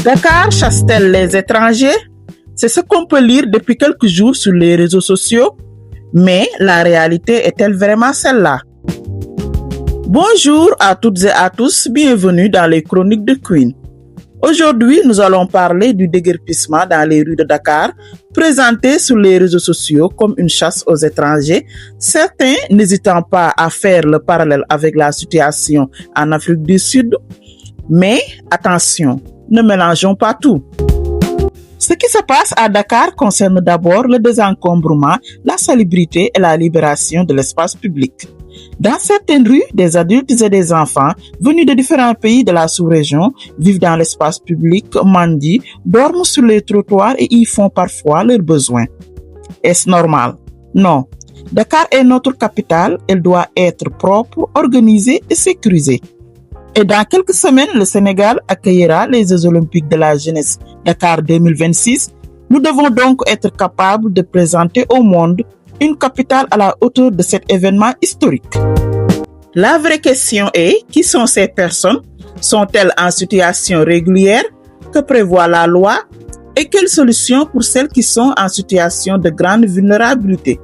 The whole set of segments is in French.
Dakar chasse-t-elle les étrangers? C'est ce qu'on peut lire depuis quelques jours sur les réseaux sociaux, mais la réalité est-elle vraiment celle-là? Bonjour à toutes et à tous, bienvenue dans les chroniques de Queen. Aujourd'hui, nous allons parler du déguerpissement dans les rues de Dakar, présenté sur les réseaux sociaux comme une chasse aux étrangers, certains n'hésitant pas à faire le parallèle avec la situation en Afrique du Sud. Mais attention, ne mélangeons pas tout. Ce qui se passe à Dakar concerne d'abord le désencombrement, la salubrité et la libération de l'espace public. Dans certaines rues, des adultes et des enfants venus de différents pays de la sous-région vivent dans l'espace public, mendient, dorment sur les trottoirs et y font parfois leurs besoins. Est-ce normal? Non. Dakar est notre capitale, elle doit être propre, organisée et sécurisée. Et dans quelques semaines, le Sénégal accueillera les Jeux olympiques de la jeunesse Dakar 2026. Nous devons donc être capables de présenter au monde une capitale à la hauteur de cet événement historique. La vraie question est, qui sont ces personnes? Sont-elles en situation régulière? Que prévoit la loi? Et quelles solutions pour celles qui sont en situation de grande vulnérabilité?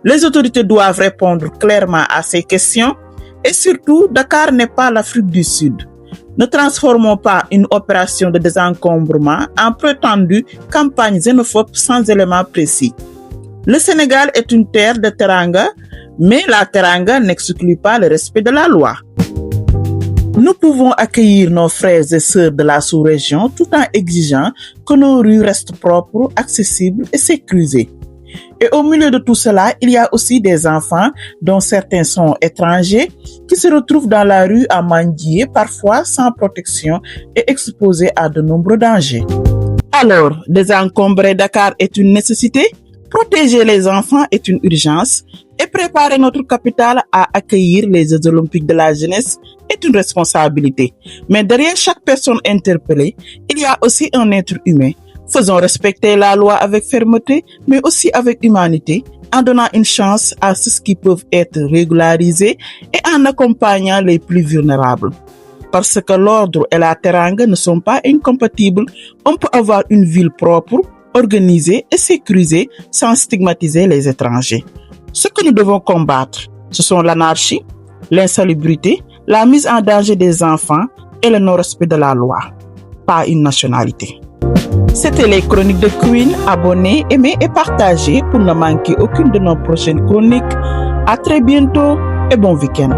Les autorités doivent répondre clairement à ces questions. Et surtout, Dakar n'est pas l'Afrique du Sud. Ne transformons pas une opération de désencombrement en prétendue campagne xénophobe sans éléments précis. Le Sénégal est une terre de teranga, mais la teranga n'exclut pas le respect de la loi. Nous pouvons accueillir nos frères et sœurs de la sous-région tout en exigeant que nos rues restent propres, accessibles et sécurisées. Et au milieu de tout cela, il y a aussi des enfants dont certains sont étrangers qui se retrouvent dans la rue à mendier, parfois sans protection et exposés à de nombreux dangers. Alors, désencombrer Dakar est une nécessité, protéger les enfants est une urgence et préparer notre capitale à accueillir les Jeux olympiques de la jeunesse est une responsabilité. Mais derrière chaque personne interpellée, il y a aussi un être humain. Faisons respecter la loi avec fermeté, mais aussi avec humanité, en donnant une chance à ceux qui peuvent être régularisés et en accompagnant les plus vulnérables. Parce que l'ordre et la teranga ne sont pas incompatibles, on peut avoir une ville propre, organisée et sécurisée sans stigmatiser les étrangers. Ce que nous devons combattre, ce sont l'anarchie, l'insalubrité, la mise en danger des enfants et le non-respect de la loi, pas une nationalité. C'était les chroniques de Queen. Abonnez, aimez et partagez pour ne manquer aucune de nos prochaines chroniques. À très bientôt et bon week-end.